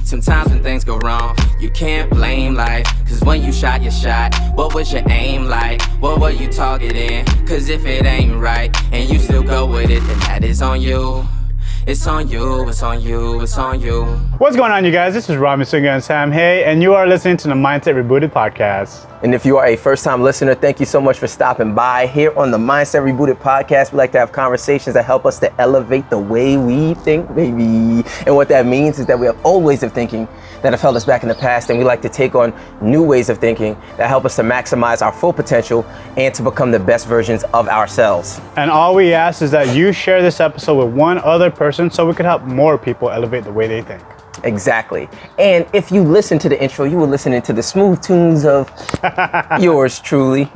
Sometimes when things go wrong, you can't blame life. Cause when you shot your shot, what was your aim like? What were you targeting? Cause if it ain't right, and you still go with it, then that is on you. It's on you, it's on you, it's on you. What's going on, you guys? This is ROMI Singer and Sam Hay, and you are listening to the Mindset Rebooted podcast. And if you are a first-time listener, thank you so much for stopping by. Here on the Mindset Rebooted podcast, we like to have conversations that help us to elevate the way we think, baby. And what that means is that we have old ways of thinking that have held us back in the past, and we like to take on new ways of thinking that help us to maximize our full potential and to become the best versions of ourselves. And all we ask is that you share this episode with one other person so we can help more people elevate the way they think. Exactly. And if you listen to the intro, you were listening to the smooth tunes of yours truly.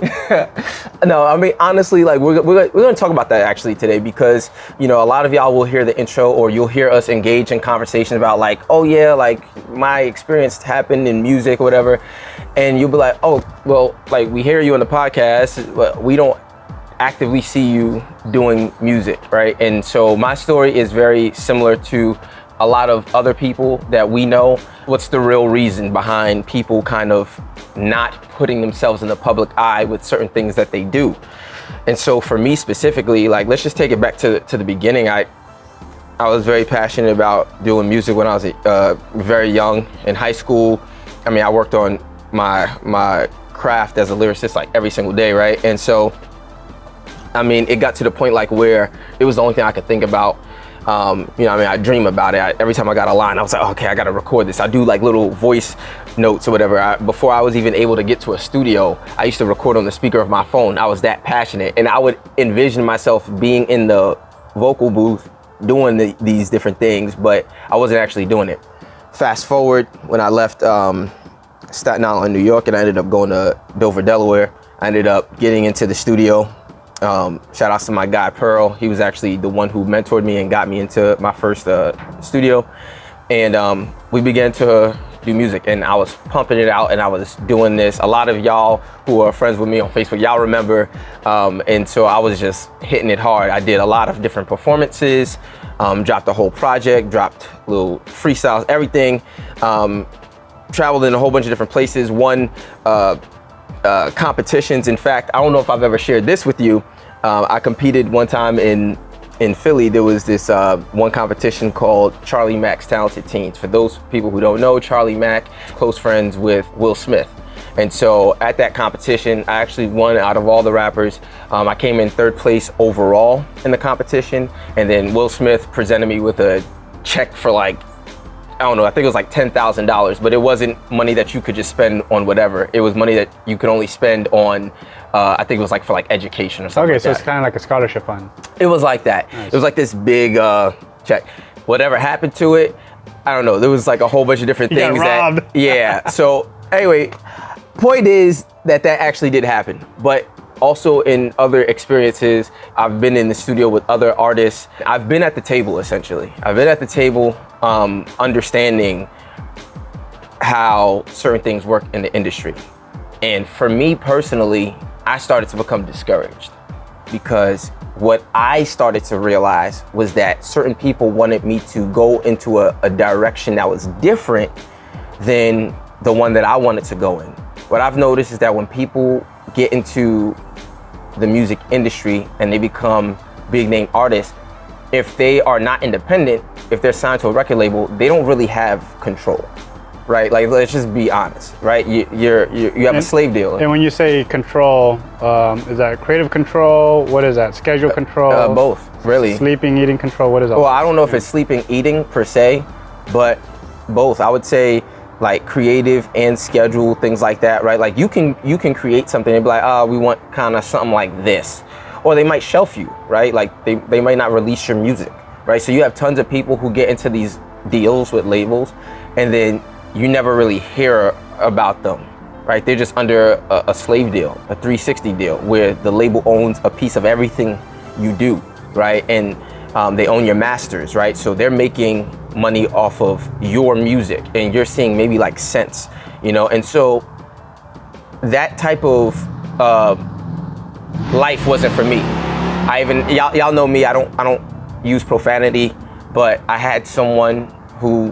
No, I mean, honestly, like we're going to talk about that actually today because, you know, a lot of y'all will hear the intro or you'll hear us engage in conversations about like, oh yeah, like my experience happened in music or whatever. And you'll be like, oh, well, like we hear you on the podcast, but we don't actively see you doing music, right? And so my story is very similar to a lot of other people that we know. What's the real reason behind people kind of not putting themselves in the public eye with certain things that they do? And so for me specifically, like let's just take it back to the beginning. I was very passionate about doing music when I was very young in high school. I mean, I worked on my craft as a lyricist like every single day, right? And so, I mean, it got to the point like where it was the only thing I could think about. You know, I mean, I dream about it. Every time I got a line, I was like, okay, I got to record this. I do like little voice notes or whatever. Before I was even able to get to a studio, I used to record on the speaker of my phone. I was that passionate. And I would envision myself being in the vocal booth doing these different things, but I wasn't actually doing it. Fast forward, when I left Staten Island, New York, and I ended up going to Dover, Delaware, I ended up getting into the studio. Shout out to my guy Pearl. He was actually the one who mentored me and got me into my first studio. And we began to do music, and I was pumping it out and I was doing this. A lot of y'all who are friends with me on Facebook, y'all remember. And so I was just hitting it hard. I did a lot of different performances, dropped a whole project, dropped little freestyles, everything. Traveled in a whole bunch of different places, won competitions. In fact, I don't know if I've ever shared this with you. I competed one time in Philly. There was this one competition called Charlie Mack's Talented Teens. For those people who don't know, Charlie Mack is close friends with Will Smith. And so at that competition, I actually won out of all the rappers. I came in third place overall in the competition. And then Will Smith presented me with a check for like, I don't know, I think it was like $10,000, but it wasn't money that you could just spend on whatever. It was money that you could only spend on, I think it was like for like education or something. Okay, like so that. it's kind of like a scholarship fund. It was like that. Nice. It was like this big check. Whatever happened to it, I don't know. There was like a whole bunch of different things got robbed. Yeah. So anyway, point is that actually did happen. But also in other experiences, I've been in the studio with other artists. I've been at the table, essentially. I've been at the table understanding how certain things work in the industry. And for me personally, I started to become discouraged because what I started to realize was that certain people wanted me to go into a direction that was different than the one that I wanted to go in. What I've noticed is that when people get into the music industry and they become big name artists, if they are not independent, if they're signed to a record label, they don't really have control, right? Like, let's just be honest, right? You have a slave deal. And when you say control, is that creative control? What is that? Schedule control? Both, really. Sleeping, eating control? What is that? Well, I don't know if it's sleeping, eating per se, but both. I would say like creative and schedule, things like that, right? Like you can create something and be like, oh, we want kind of something like this. Or they might shelf you, right? Like they might not release your music, right? So you have tons of people who get into these deals with labels and then you never really hear about them, right? They're just under a slave deal, a 360 deal where the label owns a piece of everything you do, right? And they own your masters, right? So they're making money off of your music and you're seeing maybe like cents, you know? And so that type of life wasn't for me. Y'all know me, I don't use profanity, but I had someone who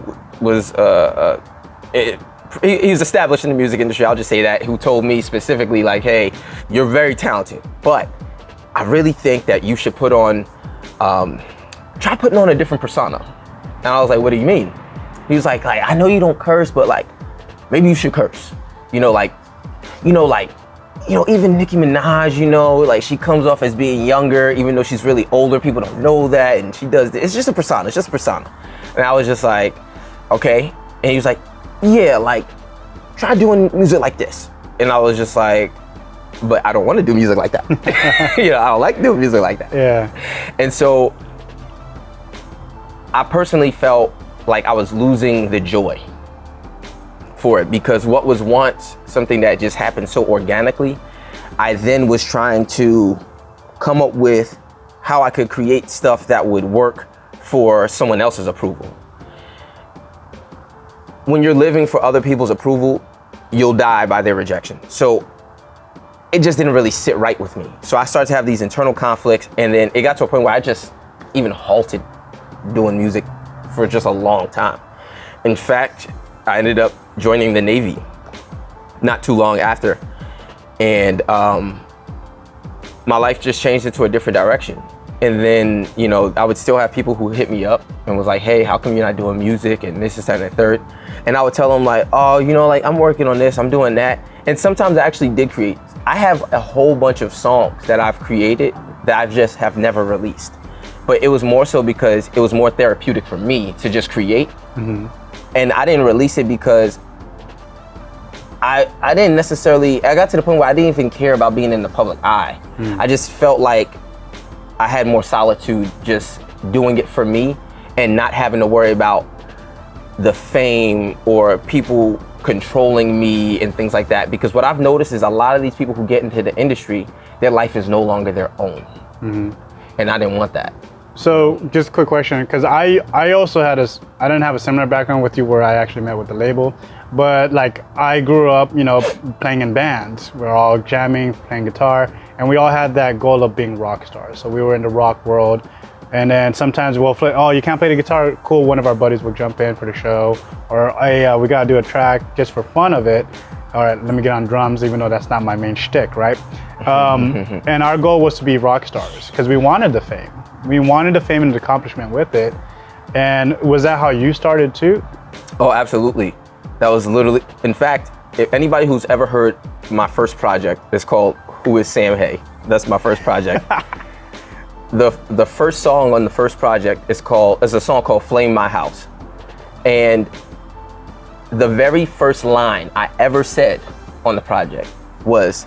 he's established in the music industry, I'll just say that, who told me specifically like, hey, you're very talented, but I really think that you should try putting on a different persona. And I was like, what do you mean? He was like, I know you don't curse, but like, maybe you should curse. Even Nicki Minaj, like she comes off as being younger, even though she's really older. People don't know that, and she does this. It's just a persona. It's just a persona. And I was just like, okay. And he was like, yeah, like try doing music like this. And I was just like, but I don't want to do music like that. I don't like doing music like that. Yeah. And so I personally felt like I was losing the joy for it, because what was once something that just happened so organically, I then was trying to come up with how I could create stuff that would work for someone else's approval. When you're living for other people's approval, you'll die by their rejection. So it just didn't really sit right with me. So I started to have these internal conflicts, and then it got to a point where I just even halted doing music for just a long time. In fact, I ended up joining the Navy not too long after, and my life just changed into a different direction. And then, I would still have people who hit me up and was like, hey, how come you're not doing music and this, that, and the third? And I would tell them like, oh, like I'm working on this, I'm doing that. And sometimes I actually did create. I have a whole bunch of songs that I've created that I just have never released. But it was more so because it was more therapeutic for me to just create. Mm-hmm. And I didn't release it because I didn't necessarily, I got to the point where I didn't even care about being in the public eye. Mm. I just felt like I had more solitude just doing it for me and not having to worry about the fame or people controlling me and things like that. Because what I've noticed is a lot of these people who get into the industry, their life is no longer their own. Mm-hmm. And I didn't want that. So just a quick question, because I also had I didn't have a similar background with you where I actually met with the label, but like I grew up, playing in bands. We're all jamming, playing guitar, and we all had that goal of being rock stars. So we were in the rock world, and then sometimes we'll play, oh, you can't play the guitar, cool, one of our buddies will jump in for the show, or hey, we gotta do a track just for fun of it. All right, let me get on drums, even though that's not my main shtick, right? And our goal was to be rock stars because we wanted the fame. We wanted the fame and the accomplishment with it. And was that how you started too? Oh, absolutely. That was literally, in fact, if anybody who's ever heard my first project, it's called Who Is Sam Hay? That's my first project. The first song on the first project is a song called Flame My House. And the very first line I ever said on the project was,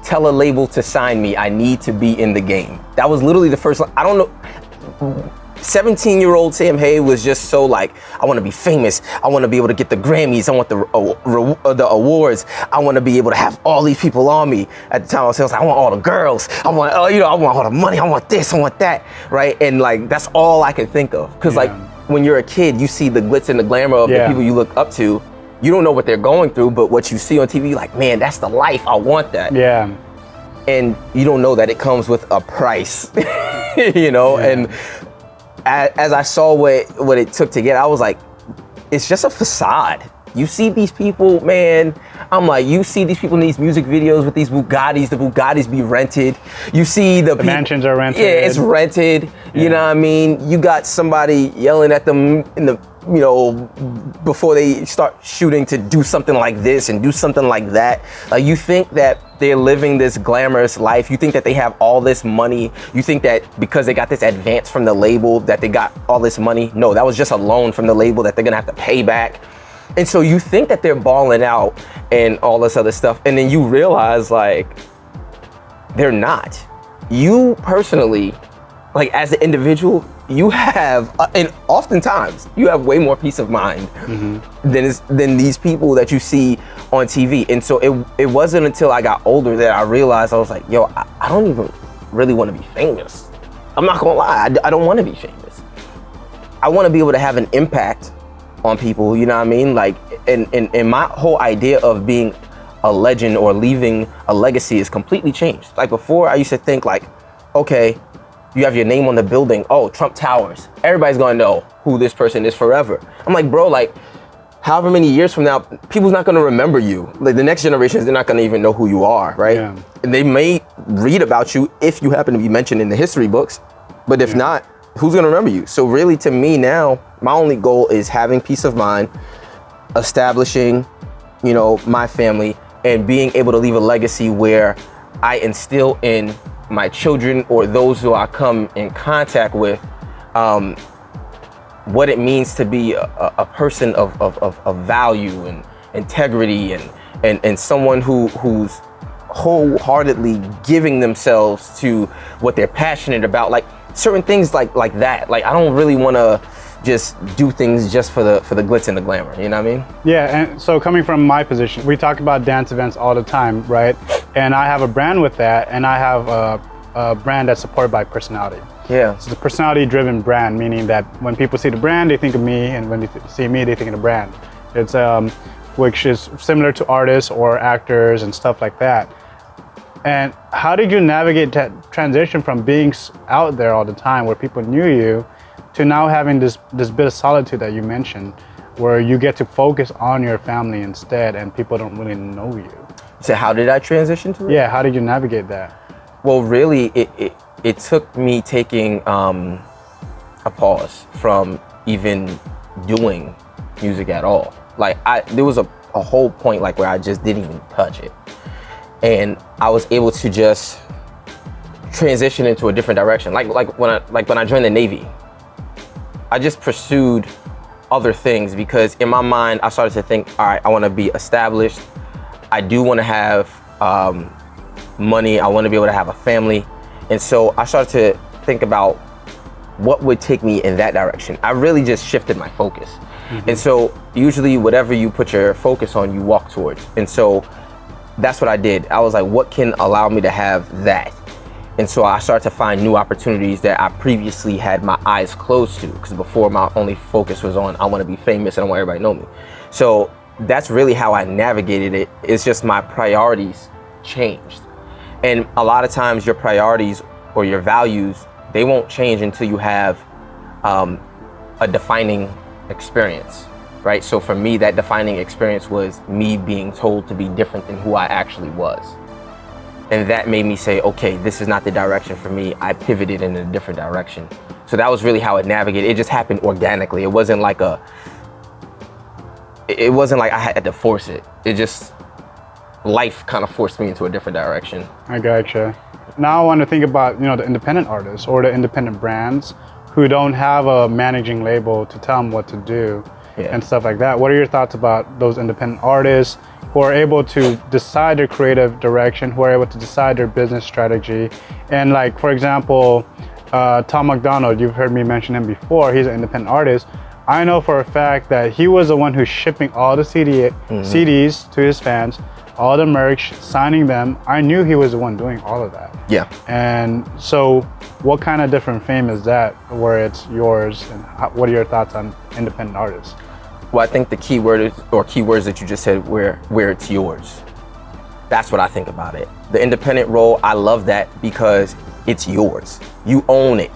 tell a label to sign me, I need to be in the game. That was literally the first line. I don't know, 17-year-old Sam Hay was just so like, I want to be famous. I want to be able to get the Grammys. I want the awards. I want to be able to have all these people on me. At the time I was like, I want all the girls. I want all the money. I want this, I want that, right? And like, that's all I could think of. Cause like when you're a kid, you see the glitz and the glamour of the people you look up to. You don't know what they're going through, but what you see on TV, you're like, man, that's the life. I want that. Yeah. And you don't know that it comes with a price, And as I saw what it took to get, I was like, it's just a facade. You see these people, man, I'm like, you see these people in these music videos with these Bugattis, the Bugattis be rented. You see the mansions are rented. Yeah, it's rented. Yeah. You know what I mean? You got somebody yelling at them in the, before they start shooting to do something like this and do something like that. You think that they're living this glamorous life. You think that they have all this money. You think that because they got this advance from the label that they got all this money. No, that was just a loan from the label that they're gonna have to pay back. And so you think that they're balling out and all this other stuff. And then you realize like, they're not. You personally, like as an individual, you have, and oftentimes you have way more peace of mind than these people that you see on TV. And so it wasn't until I got older that I realized, I was like, yo, I don't even really want to be famous. I'm not gonna lie, I don't want to be famous. I want to be able to have an impact on people, you know what I mean? Like, and my whole idea of being a legend or leaving a legacy is completely changed. Like before, I used to think like, okay, You have your name on the building. Oh, Trump Towers. Everybody's gonna know who this person is forever. I'm like, bro, like, however many years from now, people's not gonna remember you. Like the next generations, they're not gonna even know who you are, right? Yeah. And they may read about you if you happen to be mentioned in the history books, but if not, who's gonna remember you? So really, to me now, my only goal is having peace of mind, establishing, you know, my family, and being able to leave a legacy where I instill in my children or those who I come in contact with, what it means to be a person of value and integrity and someone who's wholeheartedly giving themselves to what they're passionate about, like certain things like that. Like I don't really want to just do things just for the glitz and the glamour, you know what I mean? Yeah, and so coming from my position, we talk about dance events all the time, right? And I have a brand with that, and I have a brand that's supported by personality. Yeah. It's a personality-driven brand, meaning that when people see the brand, they think of me, and when they see me, they think of the brand. It's which is similar to artists or actors and stuff like that. And how did you navigate that transition from being out there all the time, where people knew you, to now having this bit of solitude that you mentioned, where you get to focus on your family instead, and people don't really know you? So how did I transition to it? Yeah, how did you navigate that? Well, really, it took me taking a pause from even doing music at all. Like there was a whole point like where I just didn't even touch it, and I was able to just transition into a different direction. Like when I joined the Navy, I just pursued other things because in my mind I started to think, all right, I want to be established. I do want to have money. I want to be able to have a family. And so I started to think about what would take me in that direction. I really just shifted my focus. Mm-hmm. And so usually whatever you put your focus on, you walk towards. And so that's what I did. I was like, what can allow me to have that? And so I started to find new opportunities that I previously had my eyes closed to, because before my only focus was on, I want to be famous and I want everybody to know me. So that's really how I navigated it. It's just my priorities changed. And a lot of times your priorities or your values, they won't change until you have a defining experience, right? So for me, that defining experience was me being told to be different than who I actually was. And that made me say, okay, this is not the direction for me. I pivoted in a different direction. So that was really how it navigated. It just happened organically. It wasn't like I had to force it. It just, life kind of forced me into a different direction. I gotcha. Now I want to think about, the independent artists or the independent brands who don't have a managing label to tell them what to do and stuff like that. What are your thoughts about those independent artists who are able to decide their creative direction, who are able to decide their business strategy? And like, for example, Tom McDonald, you've heard me mention him before. He's an independent artist. I know for a fact that he was the one who's shipping all the CDs to his fans, all the merch, signing them. I knew he was the one doing all of that. Yeah. And so what kind of different fame is that where it's yours, and what are your thoughts on independent artists? Well, I think the key word is, or keywords that you just said, where it's yours. That's what I think about it. The independent role, I love that because it's yours. You own it.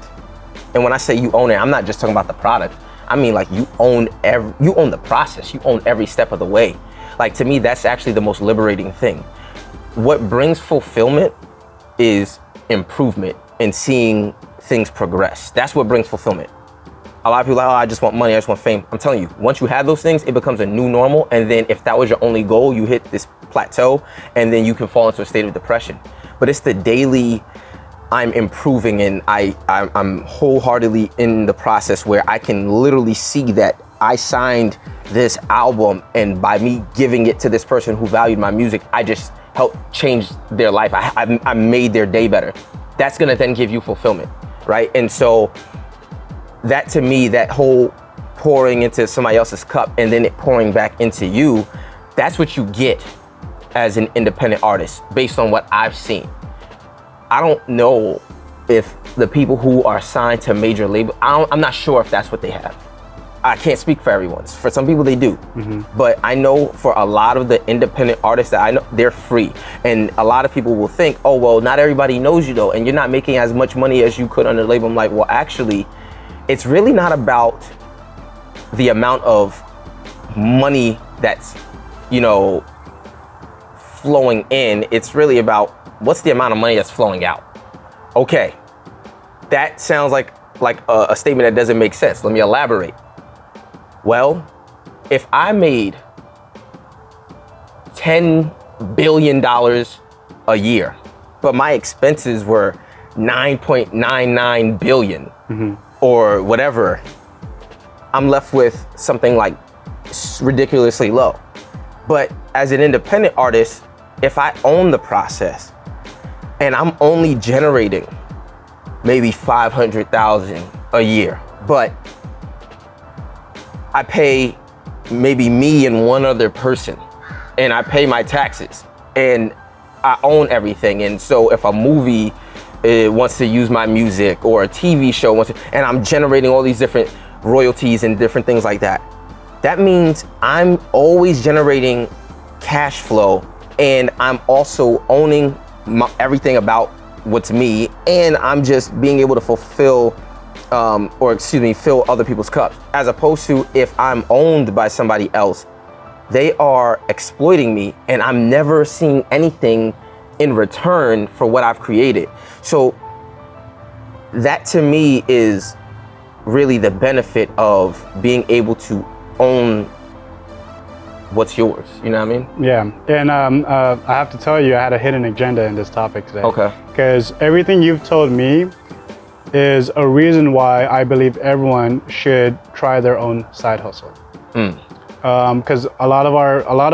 And when I say you own it, I'm not just talking about the product. I mean, like, you own the process. You own every step of the way. Like, to me, that's actually the most liberating thing. What brings fulfillment is improvement and seeing things progress. That's what brings fulfillment. A lot of people are like, oh, I just want money, I just want fame. I'm telling you, once you have those things, it becomes a new normal. And then if that was your only goal, you hit this plateau, and then you can fall into a state of depression. But it's the daily, I'm improving, and I'm wholeheartedly in the process where I can literally see that I signed this album, and by me giving it to this person who valued my music, I just helped change their life. I made their day better. That's gonna then give you fulfillment, right? And so that, to me, that whole pouring into somebody else's cup and then it pouring back into you, that's what you get as an independent artist based on what I've seen. I don't know if the people who are signed to major label, I'm not sure if that's what they have. I can't speak for everyone. For some people they do, but I know for a lot of the independent artists that I know, they're free. And a lot of people will think, oh, well, not everybody knows you though, and you're not making as much money as you could under the label. I'm like, well, actually, it's really not about the amount of money that's, you know, flowing in. It's really about what's the amount of money that's flowing out. Okay, that sounds like a statement that doesn't make sense. Let me elaborate. Well, if I made $10 billion a year, but my expenses were 9.99 billion or whatever, I'm left with something like ridiculously low. But as an independent artist, if I own the process and I'm only generating maybe 500,000 a year, but I pay maybe me and one other person, and I pay my taxes, and I own everything. And so if a movie wants to use my music, or a TV show wants to, and I'm generating all these different royalties and different things like that, that means I'm always generating cash flow, and I'm also owning everything about what's me, and I'm just being able to fulfill fill other people's cups. As opposed to if I'm owned by somebody else, they are exploiting me, and I'm never seeing anything in return for what I've created. So that to me is really the benefit of being able to own what's yours. You know what I mean? Yeah, and I have to tell you, I had a hidden agenda in this topic today. Okay. Because everything you've told me is a reason why I believe everyone should try their own side hustle. Because a lot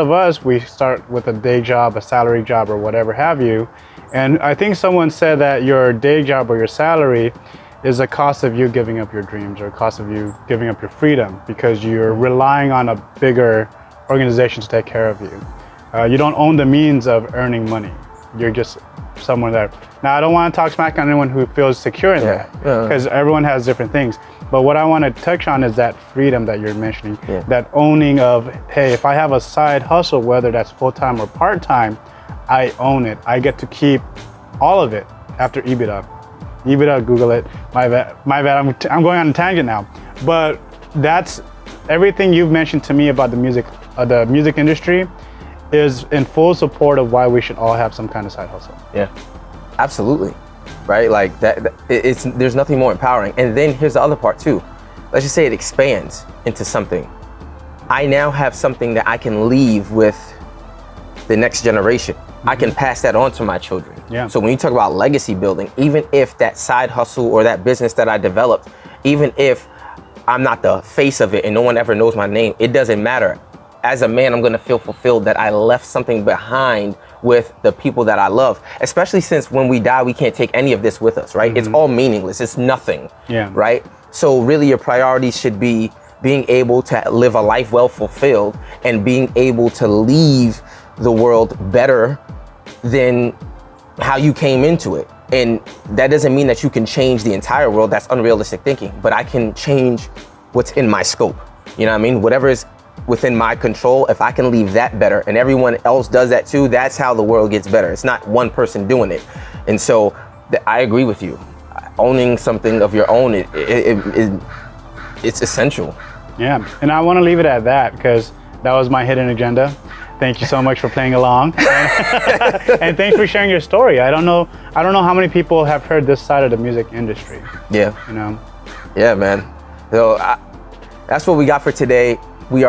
of us, we start with a day job, a salary job, or whatever have you. And I think someone said that your day job or your salary is a cost of you giving up your dreams, or a cost of you giving up your freedom, because you're relying on a bigger organization to take care of you. You don't own the means of earning money. You're just someone there. Now, I don't want to talk smack on anyone who feels secure in that, because everyone has different things. But what I want to touch on is that freedom that you're mentioning, that owning of, hey, if I have a side hustle, whether that's full-time or part-time, I own it. I get to keep all of it after EBITDA. EBITDA, Google it. My bad. I'm going on a tangent now. But that's everything you've mentioned to me about the music industry is in full support of why we should all have some kind of side hustle. Yeah, absolutely. Right? Like there's nothing more empowering. And then here's the other part too. Let's just say it expands into something. I now have something that I can leave with the next generation. I can pass that on to my children. Yeah. So when you talk about legacy building, even if that side hustle or that business that I developed, even if I'm not the face of it and no one ever knows my name, it doesn't matter. As a man, I'm gonna feel fulfilled that I left something behind with the people that I love, especially since when we die, we can't take any of this with us, right? It's all meaningless, it's nothing, right? So really your priorities should be being able to live a life well fulfilled and being able to leave the world better than how you came into it. And that doesn't mean that you can change the entire world. That's unrealistic thinking, but I can change what's in my scope. You know what I mean? Whatever is within my control, if I can leave that better and everyone else does that too, that's how the world gets better. It's not one person doing it. And so I agree with you. Owning something of your own, it's essential. Yeah, and I want to leave it at that, because that was my hidden agenda. Thank you so much for playing along. And thanks for sharing your story. I don't know how many people have heard this side of the music industry. Yeah. You know? Yeah, man. So that's what we got for today. We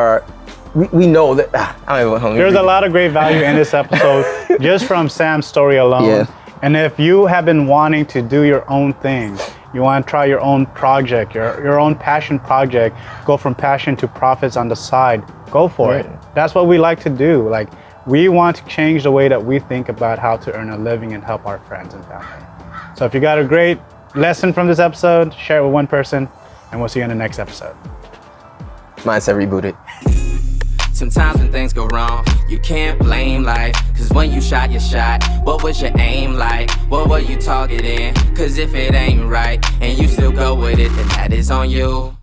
know that there's a lot of great value in this episode just from Sam's story alone. Yeah. And if you have been wanting to do your own thing, you want to try your own project, your own passion project, go from passion to profits on the side, go for it. That's what we like to do. Like, we want to change the way that we think about how to earn a living and help our friends and family. So if you got a great lesson from this episode, share it with one person, and we'll see you in the next episode. Mindset Rebooted. Sometimes when things go wrong, you can't blame life. Cause when you shot your shot, what was your aim like? What were you targeting? Cause if it ain't right, and you still go with it, then that is on you.